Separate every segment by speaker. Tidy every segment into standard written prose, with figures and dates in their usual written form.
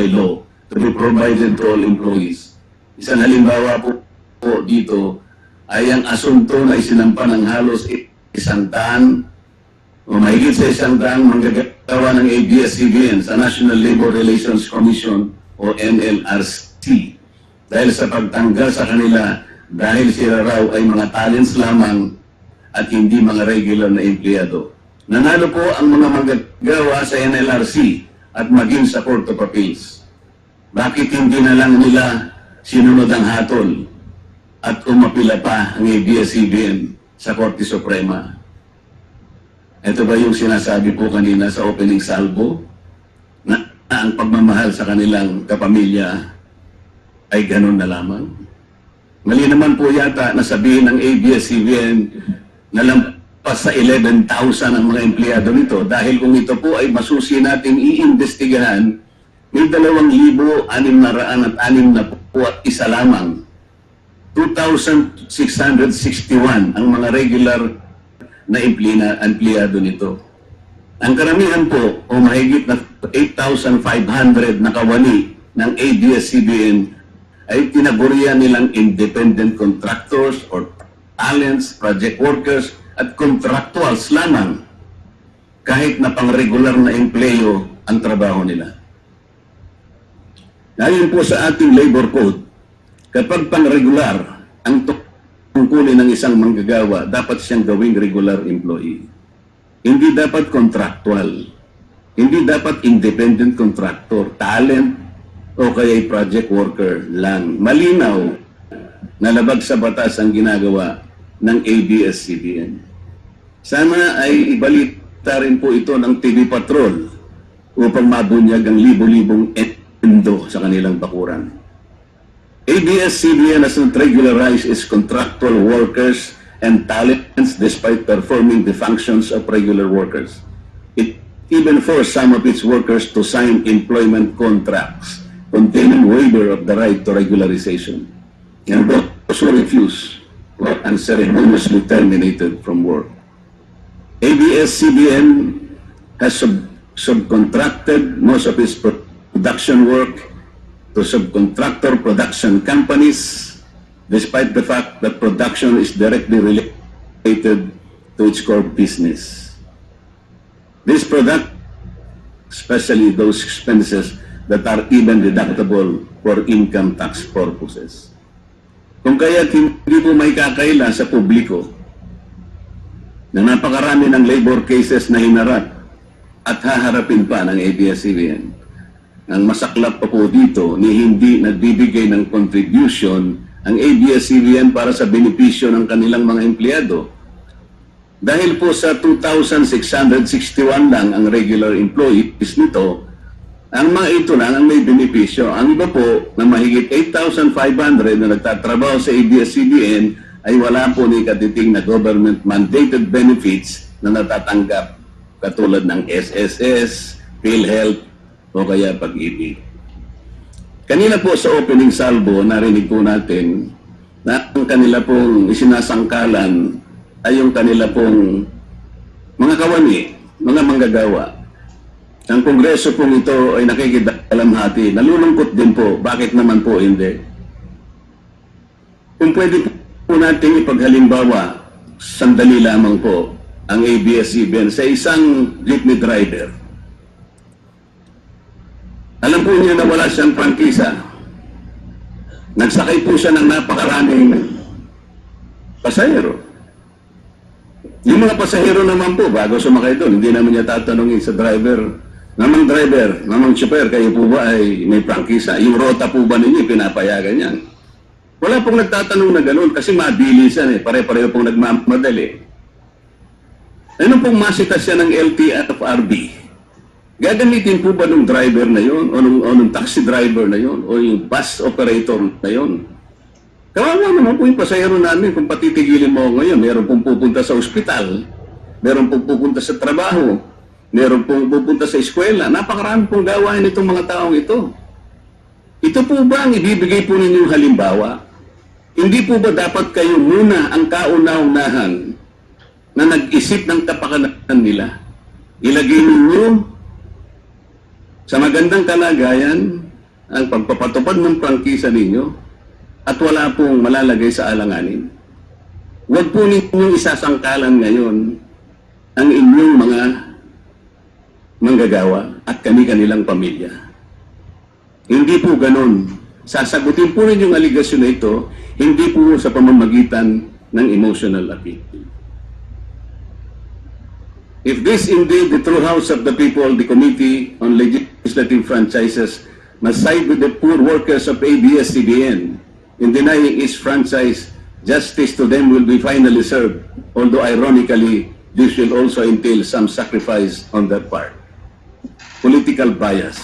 Speaker 1: by law to be provided to all employees. Isang halimbawa po dito ay ang asunto na isinampa ng halos 100 o mahigit sa 100 manggagawa ng ABS-CBN sa National Labor Relations Commission o NLRC dahil sa pagtanggal sa kanila dahil sila raw ay mga talents lamang at hindi mga regular na empleyado. Nanalo po ang mga manggagawa sa NLRC at maging sa Court of Appeals. Bakit hindi na lang nila sinunod ang hatol at umapila pa ang ABS-CBN sa Korte Suprema? Ito ba yung sinasabi po kanina sa opening salvo na ang pagmamahal sa kanilang kapamilya ay ganun na lamang? Mali naman po yata na sabihin ng ABS-CBN na lampas sa 11,000 ang mga empleyado nito dahil kung ito po ay masusi nating iimbestigahan, may 2,661 lamang. 2,661 ang mga regular na empleyado nito. Ang karamihan po o mahigit na 8,500 na kawani ng ABS-CBN ay tinagurian nilang independent contractors or talents, project workers at contractuals lamang kahit na pang-regular na empleyo ang trabaho nila. Ayon po sa ating labor code, kapag pang-regular ang tungkulin ng isang manggagawa, dapat siyang gawing regular employee. Hindi dapat contractual. Hindi dapat independent contractor, talent, o kaya project worker lang. Malinaw na labag sa batas ang ginagawa ng ABS-CBN. Sana ay ibalita rin po ito ng TV Patrol upang mabunyag ang libo-libong endo sa kanilang bakuran. ABS-CBN has not regularized its contractual workers and talents despite performing the functions of regular workers. It even forced some of its workers to sign employment contracts containing waiver of the right to regularization. And those who refuse were unceremoniously terminated from work. ABS-CBN has subcontracted most of its production work to subcontractor production companies, despite the fact that production is directly related to its core business. This product, especially those expenses that are even deductible for income tax purposes. Kung kaya't hindi po may kakaila sa publiko na napakarami ng labor cases na hinarap at haharapin pa ng ABS-CBN. Ang masaklap pa po dito ni hindi nagbibigay ng contribution ang ABS-CBN para sa benepisyo ng kanilang mga empleyado. Dahil po sa 2,661 lang ang regular employees nito, ang mga ito lang ang may benepisyo. Ang iba po na mahigit 8,500 na nagtatrabaho sa ABS-CBN ay wala po ni katiting na government-mandated benefits na natatanggap katulad ng SSS, PhilHealth o kaya Pag-ibig. Kanina po sa opening salvo, narinig po natin na ang kanila pong isinasangkalan ay yung kanila pong mga kawani, mga manggagawa. Ang kongreso pong ito ay nakikidalamhati. Nalulungkot din po. Bakit naman po hindi? Kung pwede po natin ipaghalimbawa, sandali lamang po ang ABS-CBN sa isang jeepney driver. Alam po niyo na wala siyang prangkisa. Nagsakay po siya ng napakaraming pasahero. Yung mga pasahero naman po, bago sumakay doon, hindi naman niya tatanungin sa driver, Mamang chopper, kayo po ba ay may prangkisa? Yung rota po ba ninyo, pinapayagan yan? Wala pong nagtatanong na gano'n kasi mabilisan pare-pareho pong nagmamadali. Ano pong masita siya ng LTFRB? Gagamitin po ba ng driver na yon o nung taxi driver na yon o yung bus operator na yon? Kawawa naman po yung pasahero namin kung patitigilin mo ngayon. Meron pong pupunta sa ospital, meron pong pupunta sa trabaho, meron pong pupunta sa eskwela. Napakarami pong gawain itong mga taong ito. Ito po ba ang ibibigay po ninyong halimbawa? Hindi po ba dapat kayo muna ang kauna-unahan na nag-isip ng kapakanan nila? Ilagay ninyo sa magandang kalagayan ang pagpapatupad ng prangkisa ninyo at wala pong malalagay sa alanganin. Huwag po ninyong isasangkalan ngayon ang inyong mga manggagawa at kani-kanilang pamilya. Hindi po ganon. Sasagutin po ninyong aligasyon na ito, hindi po sa pamamagitan ng emotional appeal. If this indeed the true house of the people, the Committee on Legislative Franchises must side with the poor workers of ABS-CBN in denying its franchise, justice to them will be finally served, although ironically, this will also entail some sacrifice on their part. Political bias.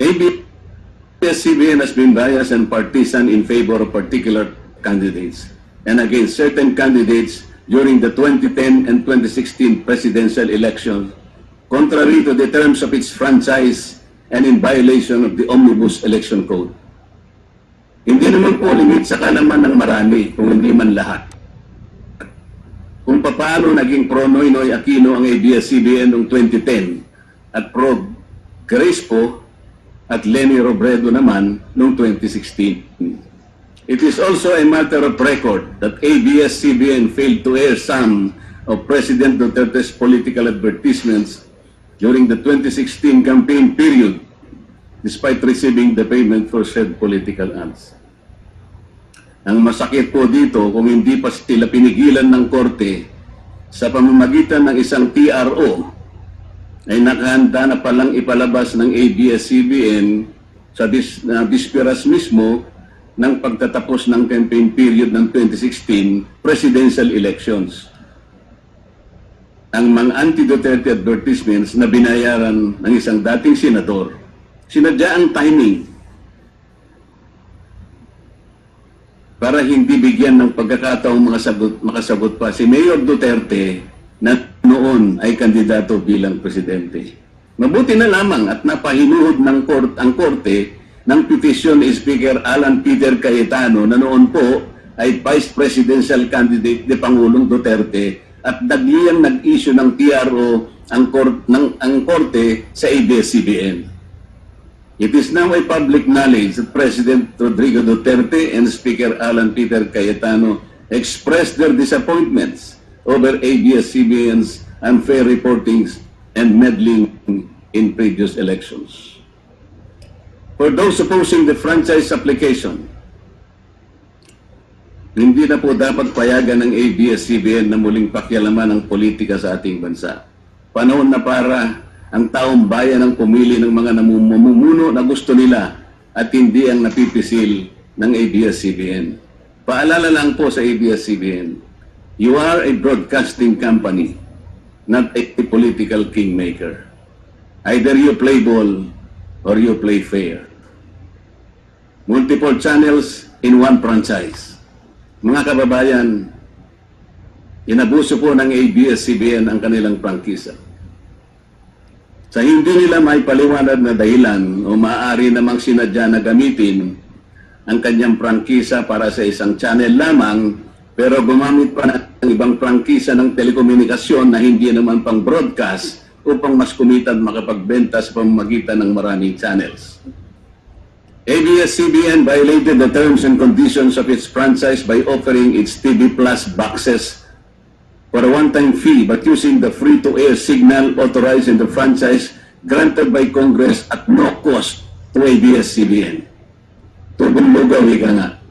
Speaker 1: ABS-CBN has been biased and partisan in favor of particular candidates and against certain candidates during the 2010 and 2016 presidential elections, contrary to the terms of its franchise and in violation of the Omnibus Election Code. Hindi naman po limit sa kalaman ng marami, kung hindi man lahat. Kung paano naging pro Noynoy Aquino ang ABS-CBN noong 2010 at pro Crespo at Leni Robredo naman noong 2016. It is also a matter of record that ABS-CBN failed to air some of President Duterte's political advertisements during the 2016 campaign period, despite receiving the payment for said political ads. Ang masakit po dito, kung hindi pa sila pinigilan ng korte sa pamamagitan ng isang TRO, ay nakahanda na palang ipalabas ng ABS-CBN sa bisperas mismo ng pagtatapos ng campaign period ng 2016 presidential elections. Ang mga anti-Duterte advertisements na binayaran ng isang dating senador, sinadya ang timing para hindi bigyan ng pagkakataong makasagot pa si Mayor Duterte na noon ay kandidato bilang presidente. Mabuti na lamang at napahinuhod ng ang korte ng petisyon ni Speaker Alan Peter Cayetano na noon po ay Vice Presidential Candidate ni Pangulong Duterte at nag-issue ng TRO ang korte sa ABS-CBN. It is now a public knowledge that President Rodrigo Duterte and Speaker Alan Peter Cayetano expressed their disappointments over ABS-CBN's unfair reportings and meddling in previous elections. For those opposing the franchise application, hindi na po dapat payagan ng ABS-CBN na muling pakialaman ng politika sa ating bansa. Panahon na para ang taong bayan ang pumili ng mga namumuno na gusto nila at hindi ang napipisil ng ABS-CBN. Paalala lang po sa ABS-CBN, you are a broadcasting company, not a political kingmaker. Either you play ball or you play fair. Multiple channels in one franchise. Mga kababayan, inabuso po ng ABS-CBN ang kanilang prangkisa. Sa hindi nila may paliwanag na dahilan o maaari namang sinadya na gamitin ang kanyang prangkisa para sa isang channel lamang, pero gumamit pa ng ibang prangkisa ng telekomunikasyon na hindi naman pang broadcast upang mas kumita at makapagbenta sa pamamagitan ng maraming channels. ABS-CBN violated the terms and conditions of its franchise by offering its TV Plus boxes for a one-time fee but using the free-to-air signal authorized in the franchise granted by Congress at no cost to ABS-CBN. Tubong-lugaw, ika nga.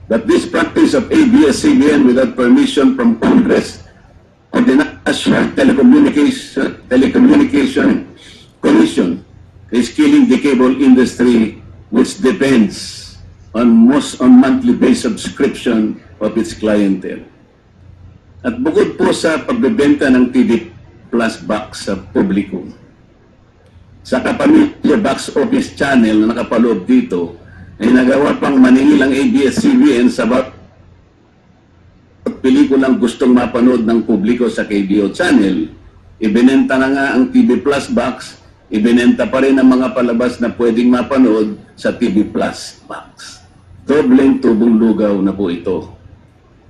Speaker 1: But this practice of ABS-CBN without permission from Congress or the National Telecommunication Commission is killing the cable industry, which depends on monthly based subscription of its clientele. At bukod po sa pagbebenta ng TV Plus box sa publiko, sa Kapamilya Box Office Channel na nakapaloob dito, ay nagawa pang maningil ang ABS-CBN sa pelikulang gustong mapanood ng publiko sa KBO Channel. Ibinenta na nga ang TV Plus box, ibinenta pa rin ang mga palabas na pwedeng mapanood sa TV Plus box. Dobleng tubong lugaw na po ito.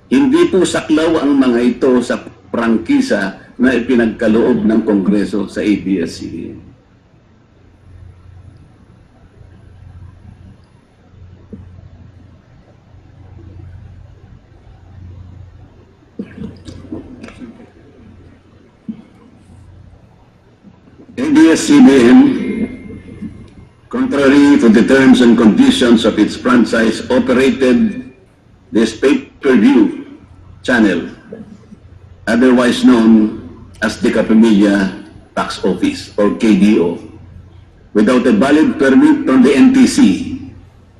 Speaker 1: Hindi po saklaw ang mga ito sa prangkisa na ipinagkaloob ng Kongreso sa ABS-CBN. ABS-CBN, contrary to the terms and conditions of its franchise, operated this pay-per-view channel, otherwise known as the Kapamilya Tax Office or KDO, without a valid permit from the NTC,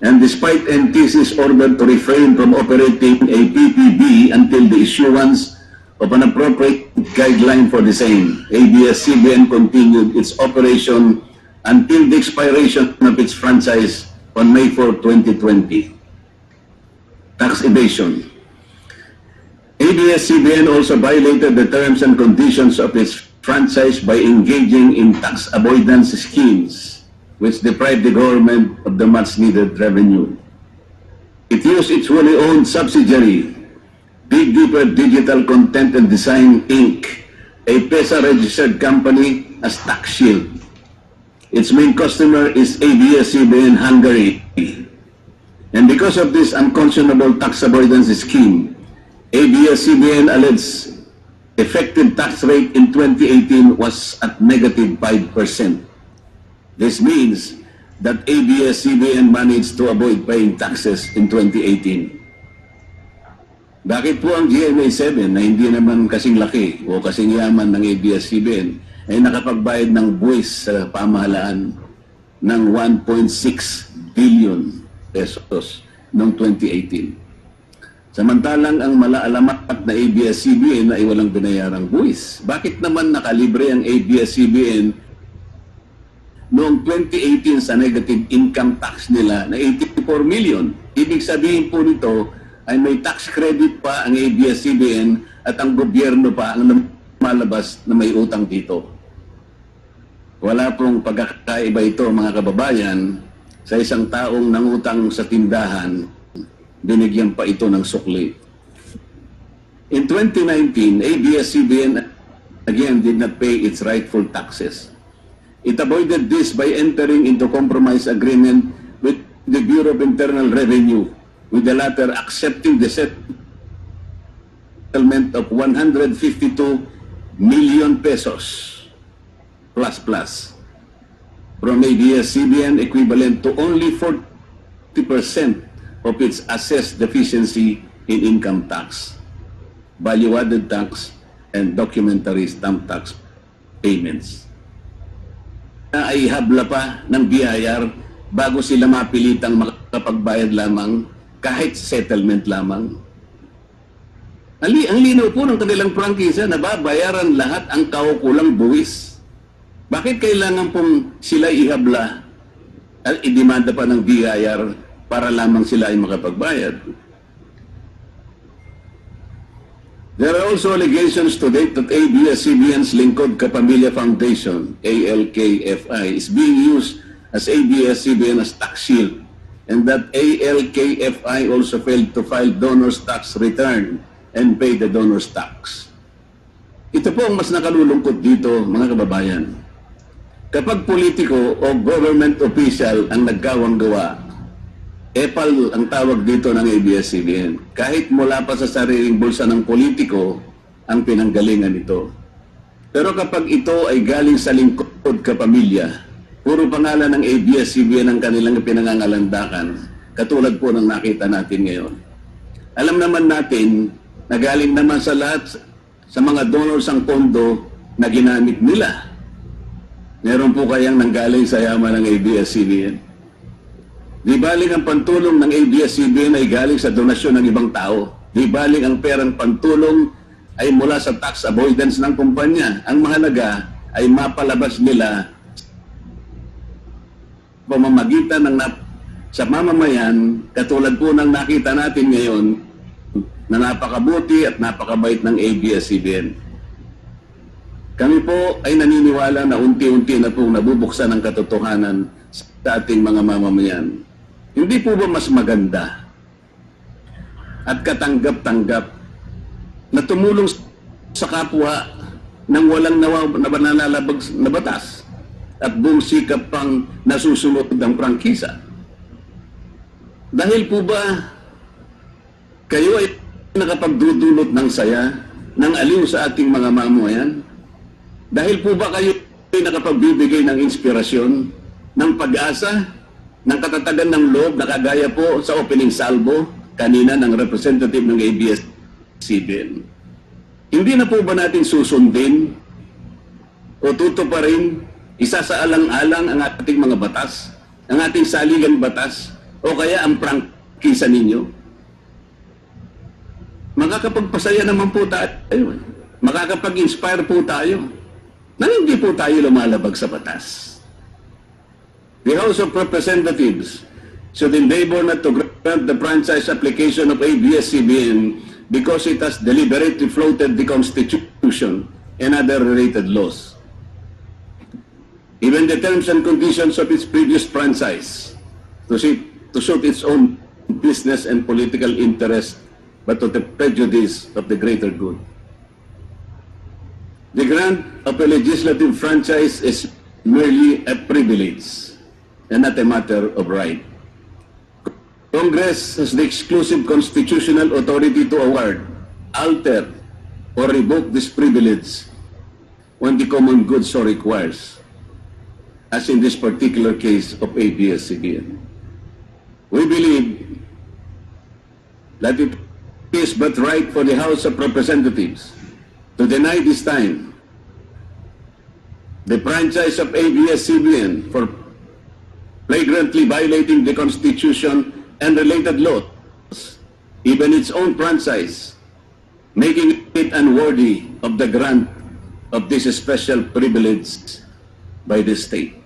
Speaker 1: and despite NTC's order to refrain from operating a PPB until the issuance of an appropriate guideline for the same, ABS-CBN continued its operation until the expiration of its franchise on May 4, 2020. Tax evasion. ABS-CBN also violated the terms and conditions of its franchise by engaging in tax avoidance schemes, which deprived the government of the much-needed revenue. It used its wholly owned subsidiary, Big Dipper Digital Content and Design, Inc., a PESA-registered company, as tax shield. Its main customer is ABS-CBN Hungary. And because of this unconscionable tax avoidance scheme, ABS-CBN alleged effective tax rate in 2018 was at negative 5%. This means that ABS-CBN managed to avoid paying taxes in 2018. Bakit po ang GMA 7 na hindi naman kasing laki o kasing yaman ng ABS-CBN ay nakapagbayad ng buwis sa pamahalaan ng 1.6 billion pesos noong 2018? Samantalang ang malaalamat na ABS-CBN ay walang binayarang buwis. Bakit naman nakalibre ang ABS-CBN noong 2018 sa negative income tax nila na 84 million? Ibig sabihin po nito ay may tax credit pa ang ABS-CBN at ang gobyerno pa ang lumalabas na may utang dito. Wala pong pagkakaiba ito, mga kababayan. Sa isang taong nangutang sa tindahan, binigyan pa ito ng sukli. In 2019, ABS-CBN again did not pay its rightful taxes. It avoided this by entering into compromise agreement with the Bureau of Internal Revenue, with the latter accepting the settlement of 152 million pesos plus from ABS-CBN, equivalent to only 40% of its assessed deficiency in income tax, value-added tax, and documentary stamp tax payments. Ay habla pa ng BIR bago sila mapilitang makapagbayad lamang kahit settlement lamang. Ang linaw po ng kanilang prangkisa na babayaran lahat ang kaukulang buwis. Bakit kailangan pong sila ihabla at idemanda pa ng BIR para lamang sila ay makapagbayad? There are also allegations to date that ABS-CBN's Lingkod Kapamilya Foundation, ALKFI, is being used as ABS-CBN as tax shield, and that ALKFI also failed to file donor's tax return and pay the donor's tax. Ito po ang mas nakalulungkot dito, mga kababayan. Kapag politiko o government official ang nagkawang-gawa, epal ang tawag dito ng ABS-CBN. Kahit mula pa sa sariling bulsa ng politiko ang pinanggalingan ito. Pero kapag ito ay galing sa Lingkod Kapamilya, puro pangalan ng ABS-CBN ang kanilang pinangangalandakan, katulad po ng nakita natin ngayon. Alam naman natin na galing naman sa lahat sa mga donors ang pondo na ginamit nila. Meron po kayang nanggaling sa yaman ng ABS-CBN. Di baling ang pantulong ng ABS-CBN ay galing sa donasyon ng ibang tao. Di baling ang perang pantulong ay mula sa tax avoidance ng kumpanya. Ang mahalaga ay mapalabas nila pamamagitan ng sa mamamayan, katulad po ng nakita natin ngayon na napakabuti at napakabait ng ABS-CBN. Kami po ay naniniwala na unti-unti na pong nabubuksan ang katotohanan sa ating mga mamamayan. Hindi po ba mas maganda at katanggap-tanggap na tumulong sa kapwa ng walang nananalabag na batas at buong sikap pang nasusunod ng prangkisa? Dahil po ba kayo ay nakapagdudulot ng saya, ng aliw sa ating mga mamamayan? Dahil po ba kayo nakapagbibigay ng inspirasyon, ng pag-asa, ng katatagan ng loob na kagaya po sa opening salvo kanina ng representative ng ABS-CBN. Hindi na po ba natin susundin o tutuparin, isa sa alang-alang ang ating mga batas, ang ating saligang batas, o kaya ang prangkisa ninyo? Makakapagpasaya naman po tayo. Makakapag-inspire po tayo na hindi po tayo lumalabag sa batas. The House of Representatives should endeavor not to grant the franchise application of ABS-CBN because it has deliberately floated the Constitution and other related laws. Even the terms and conditions of its previous franchise to suit its own business and political interest, but to the prejudice of the greater good. The grant of a legislative franchise is merely a privilege and not a matter of right. Congress has the exclusive constitutional authority to award, alter, or revoke this privilege when the common good so requires, as in this particular case of ABS-CBN. We believe that it is but right for the House of Representatives to deny this time the franchise of ABS-CBN for flagrantly violating the Constitution and related laws, even its own franchise, making it unworthy of the grant of this special privilege by the state.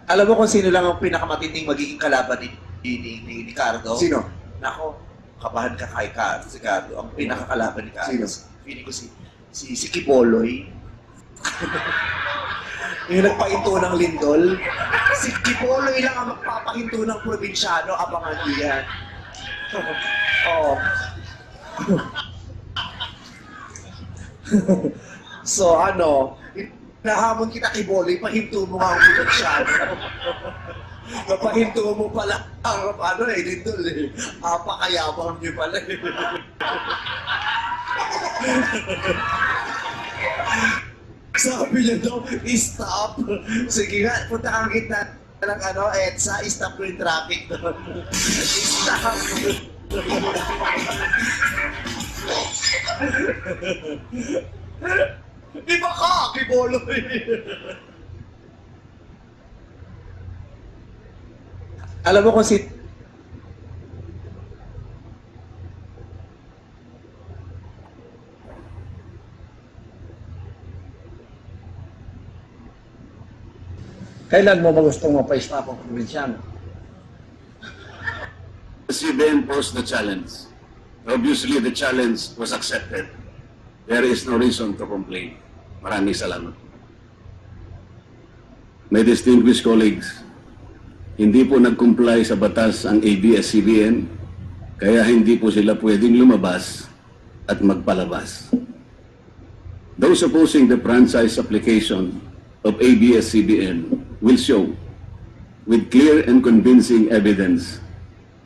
Speaker 2: Alam mo kung sino lang ang pinakamatinding magiging kalaban ni Ricardo?
Speaker 3: Sino?
Speaker 2: Nako, kabahan ka kay Ricardo. Ang pinakakalaban ni Ricardo.
Speaker 3: Sino?
Speaker 2: Feeling ko si Kipoloy. Yung nagpahinto ng lindol. Si Kipoloy lang ang magpapahinto ng probinsyano. Abangan niyo yan. Oo. So ano, nahamon kita Kipoloy, pahinto mo nga ang probinsyano. Napahinto mo pala ang lindol eh. Apakayabang niyo pala eh. Sabi niya daw, stop. Sige nga, punta kang kita ng EDSA, stop yung traffic doon. Stop. Di ba ka, Kiboloy? Alam mo kung
Speaker 3: Kailan mo ba gustong mapa-stop ang probinsyano?
Speaker 1: CBN posed the challenge. Obviously, the challenge was accepted. There is no reason to complain. Maraming salamat. My distinguished colleagues, hindi po nag-comply sa batas ang ABS-CBN, kaya hindi po sila pwedeng lumabas at magpalabas. Those opposing the franchise application of ABS-CBN will show with clear and convincing evidence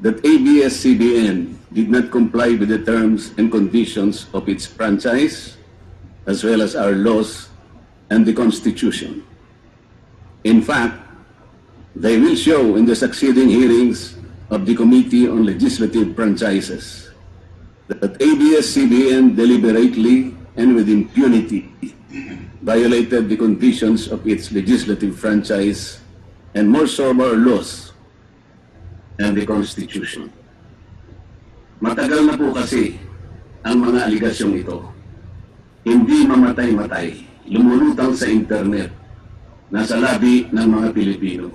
Speaker 1: that ABS-CBN did not comply with the terms and conditions of its franchise, as well as our laws and the Constitution. In fact, they will show in the succeeding hearings of the Committee on Legislative Franchises that ABS-CBN deliberately and with impunity violated the conditions of its legislative franchise and more so our laws and the Constitution. Matagal na po kasi ang mga aligasyong ito. Hindi mamatay-matay, lumulutang sa internet, nasa labi ng mga Pilipino.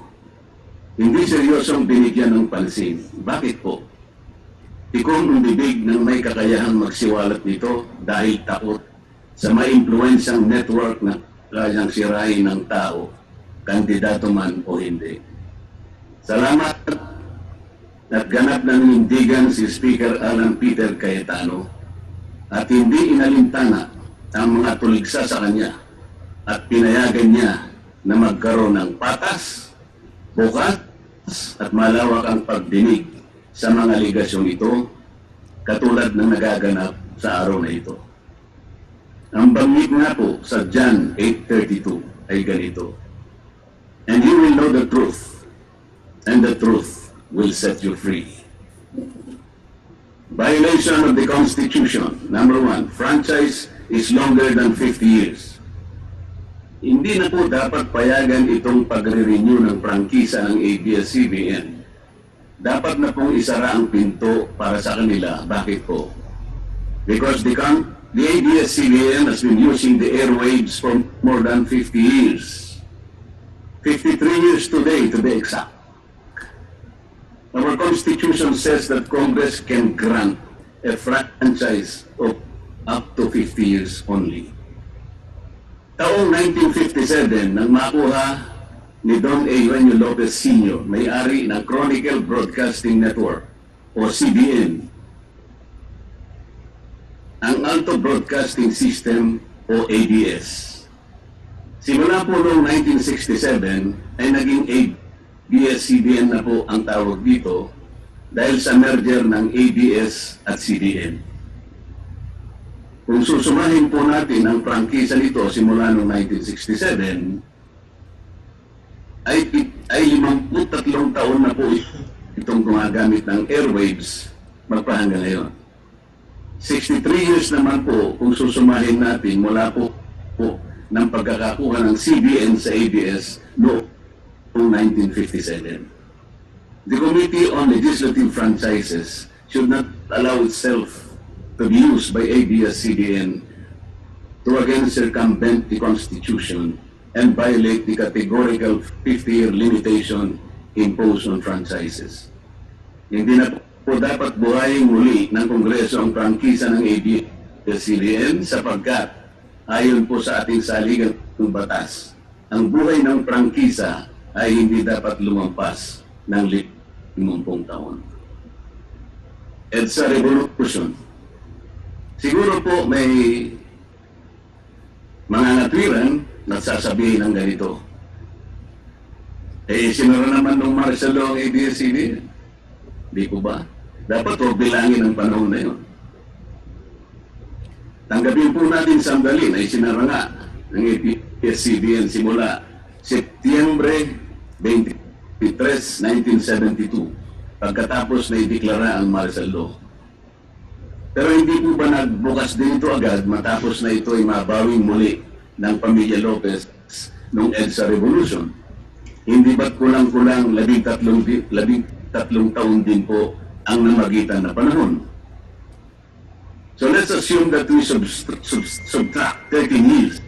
Speaker 1: Hindi seryosong binigyan ng pansin. Bakit po? Tikong ang bibig ng may kakayahang magsiwalat nito dahil takot sa maimpluwensyang network na kayang sirain ng tao, kandidato man o hindi. Salamat at ganap na nindigan si Speaker Alan Peter Cayetano at hindi inalintana ang mga tuligsa sa kanya at pinayagan niya na magkaroon ng patas, bukas at malawak ang pagdinig sa mga aligasyong ito katulad ng nagaganap sa araw na ito. Ang banggit nga po sa John 8:32 ay ganito, "And you will know the truth, and the truth will set you free." Violation of the Constitution. Number 1, franchise is longer than 50 years. Hindi na po dapat payagan itong pagre-renew ng prangkisa ng ABS-CBN. Dapat na pong isara ang pinto para sa kanila. Bakit po? Because the ABS-CBN has been using the airwaves for more than 50 years. 53 years today, to be exact. Our Constitution says that Congress can grant a franchise of up to 50 years only. Taong 1957, nang makuha ni Don A. Lopez Sr., may-ari ng Chronicle Broadcasting Network o CBN, ang Alto Broadcasting System o ABS. Simula po noong 1967 ay naging ABS-CBN na po ang tawag dito dahil sa merger ng ABS at CBN. Kung susumahin po natin ang prangkisa nito simula noong 1967, ay 53 taon na po itong gumagamit ng airwaves magpahanggang ngayon. 63 years naman po kung susumahin natin mula po ng pagkakakuha ng CBN sa ABS noong 1957. The Committee on Legislative Franchises should not allow itself to be used by ABS-CBN to again circumvent the Constitution and violate the categorical 50-year limitation imposed on franchises. Hindi na po dapat buhayin muli ng Kongreso ang prangkisa ng ABS-CBN sapagkat ayon po sa ating saligang batas, ang buhay ng prangkisa ay hindi dapat lumampas ng 50 taon. At sa revolution, siguro po may mga natwiran na sasabihin ng ganito. Sinara naman ng martial law ang ABS-CBN. Di po ba? Dapat huwag bilangin ang panahon na yun. Tanggapin po natin sandali na isinara nga ng ABS-CBN simula Setyembre 23, 1972 pagkatapos na ideklara ang martial law. Pero hindi po ba nagbukas din ito agad matapos na ito ay mabawing muli ng pamilya Lopez noong EDSA Revolution? Hindi ba't kulang-kulang 13 taon din po ang namagitan na panahon? So let's assume that we subtract 13 years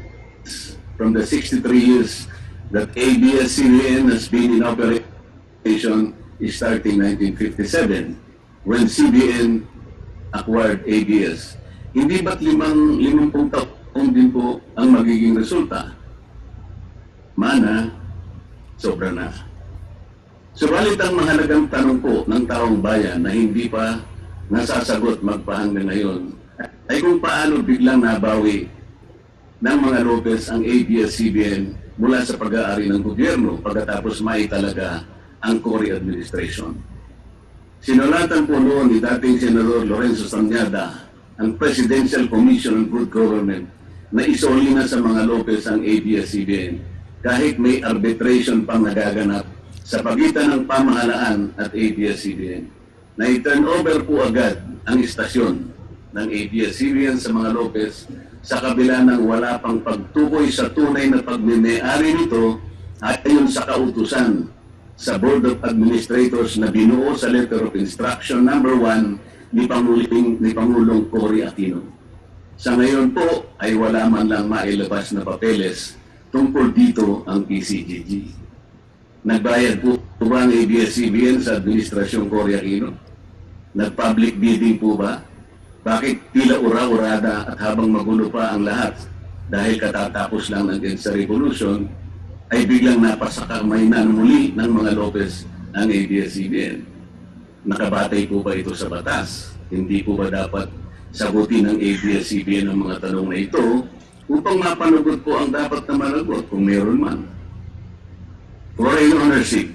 Speaker 1: from the 63 years that ABS-CBN has been in operation starting 1957 when CBN acquired ABS. Hindi ba't 50 taon din po ang magiging resulta? Mana, sobra na. Subalit ang mahalagang tanong po ng taong bayan na hindi pa nasasagot magpahanggang ngayon ay kung paano biglang nabawi ng mga Lopez ang ABS-CBN mula sa pag-aari ng gobyerno pagkatapos maitalaga ang Cory administration. Sinulatan po noon ni dating Senador Lorenzo Sanyada ang Presidential Commission on Good Government na isoli na sa mga Lopez ang ABS-CBN kahit may arbitration pang nagaganap sa pagitan ng pamahalaan at ABS-CBN. Na i-turn over po agad ang istasyon ng ABS-CBN sa mga Lopez sa kabila ng wala pang pagtukoy sa tunay na pagmimay-ari nito ayon sa kautusan sa Board of Administrators na binuo sa Letter of Instruction number 1 ni Pangulong Cory Aquino. Sa ngayon po ay wala man lang mailabas na papeles tungkol dito ang PCGG. Nagbayad po ba ang ABS-CBN sa Administrasyong Cory Aquino? Nag-public bidding po ba? Bakit tila ura-urada at habang magulo pa ang lahat dahil katatapos lang ng EDSA Revolution ay biglang napasakamay na muli ng mga Lopez ang ABS-CBN? Nakabatay po ba ito sa batas? Hindi po ba dapat sagutin ng ABS-CBN ang mga tanong na ito upang mapanagot po ang dapat na managot kung meron man? Foreign ownership.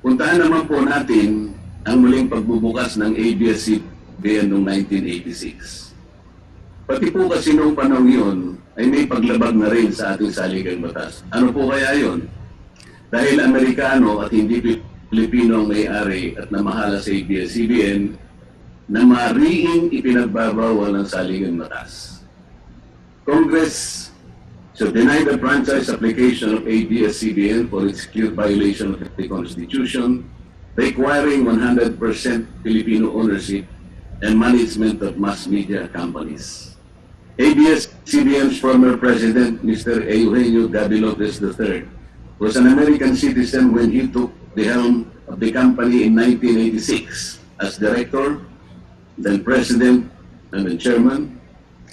Speaker 1: Puntahan naman po natin ang muling pagbubukas ng ABS-CBN noong 1986. Pati po kasi noong panahon yun, ay may paglabag na rin sa ating saligang batas. Ano po kaya yun? Dahil Amerikano at hindi Pilipino ang may-ari at namahala sa ABS-CBN, na mariing ipinagbabawal ng saligang batas. Congress should deny the franchise application of ABS-CBN for its clear violation of the Constitution, requiring 100% Filipino ownership and management of mass media companies. ABS-CBN's former president, Mr. Eugenio Gabi Lopez III, was an American citizen when he took the helm of the company in 1986 as director, then president, and then chairman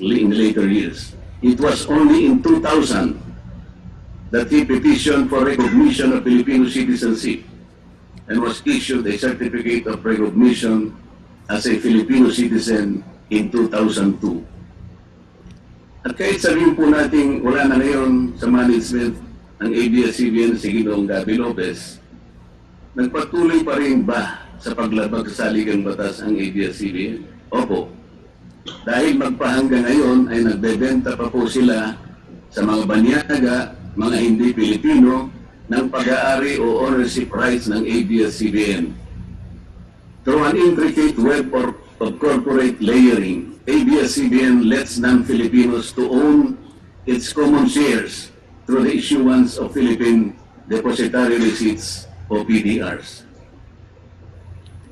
Speaker 1: in later years. It was only in 2000 that he petitioned for recognition of Filipino citizenship and was issued a certificate of recognition as a Filipino citizen in 2002. At kahit sabihin po natin wala na ngayon sa management ng ABS-CBN si Ginoong Gabi Lopez, nagpatuloy pa rin ba sa paglabag sa saligang batas ang ABS-CBN? Opo. Dahil magpahanggang ngayon ay nagbebenta pa po sila sa mga banyaga, mga hindi Pilipino, ng pag-aari o ownership rights ng ABS-CBN. Through an intricate web of corporate layering, ABS-CBN lets non-Filipinos to own its common shares through the issuance of Philippine Depositary Receipts o PDRs.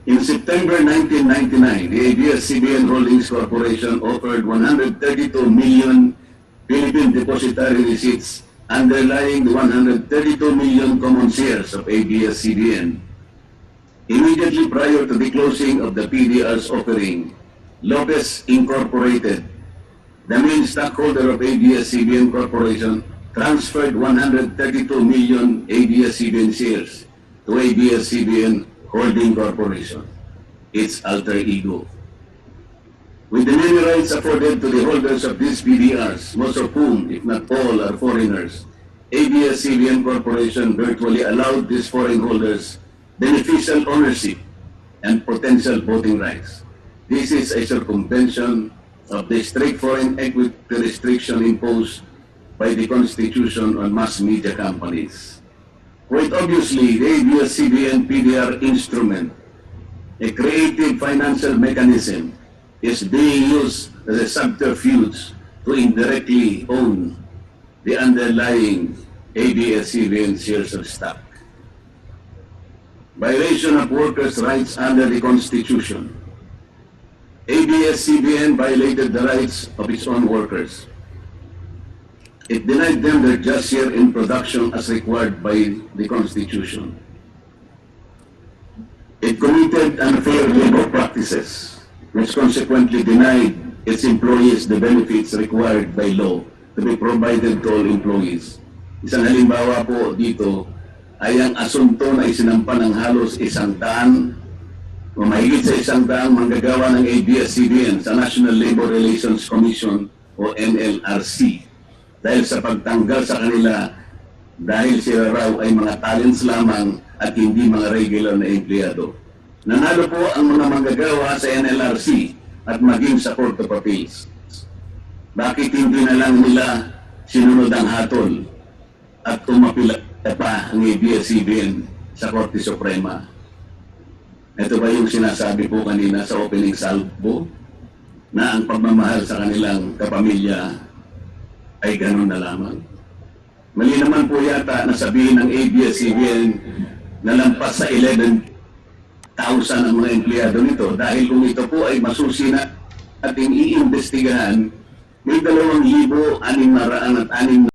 Speaker 1: In September 1999, the ABS-CBN Holdings Corporation offered 132 million Philippine Depositary Receipts underlying the 132 million common shares of ABS-CBN. Immediately prior to the closing of the PDR's offering, Lopez Incorporated, the main stockholder of ABS-CBN Corporation, transferred 132 million ABS-CBN shares to ABS-CBN Holding Corporation, its alter ego. With the many rights afforded to the holders of these PDRs, most of whom, if not all, are foreigners, ABS-CBN Corporation virtually allowed these foreign holders beneficial ownership and potential voting rights. This is a circumvention of the strict foreign equity restriction imposed by the Constitution on mass media companies. Quite obviously, the ABS-CBN PDR instrument, a creative financial mechanism, is being used as a subterfuge to indirectly own the underlying ABS-CBN shares of stock. Violation of workers' rights under the Constitution. ABS-CBN violated the rights of its own workers. It denied them their just share in production as required by the Constitution. It committed unfair labor practices, which consequently denied its employees the benefits required by law to be provided to all employees. Isang halimbawa po dito ay ang asunto na isinampa ng halos 100 o mahigit sa 100 manggagawa ng ABS-CBN sa National Labor Relations Commission o NLRC. Dahil sa pagtanggal sa kanila dahil sila raw ay mga talents lamang at hindi mga regular na empleyado. Nanalo po ang mga manggagawa sa NLRC at maging sa Court of Appeals. Bakit hindi na lang nila sinunod ang hatol at tumapila pa ang ABS-CBN sa Korte Suprema? Ito ba yung sinasabi po kanina sa opening salvo na ang pagmamahal sa kanilang kapamilya ay ganun na lamang? Mali naman po yata na sabihin ng ABS-CBN na lampas sa 11,000 ang mga empleyado nito dahil kung ito po ay masusi na ating iimbestigahan, may 2,606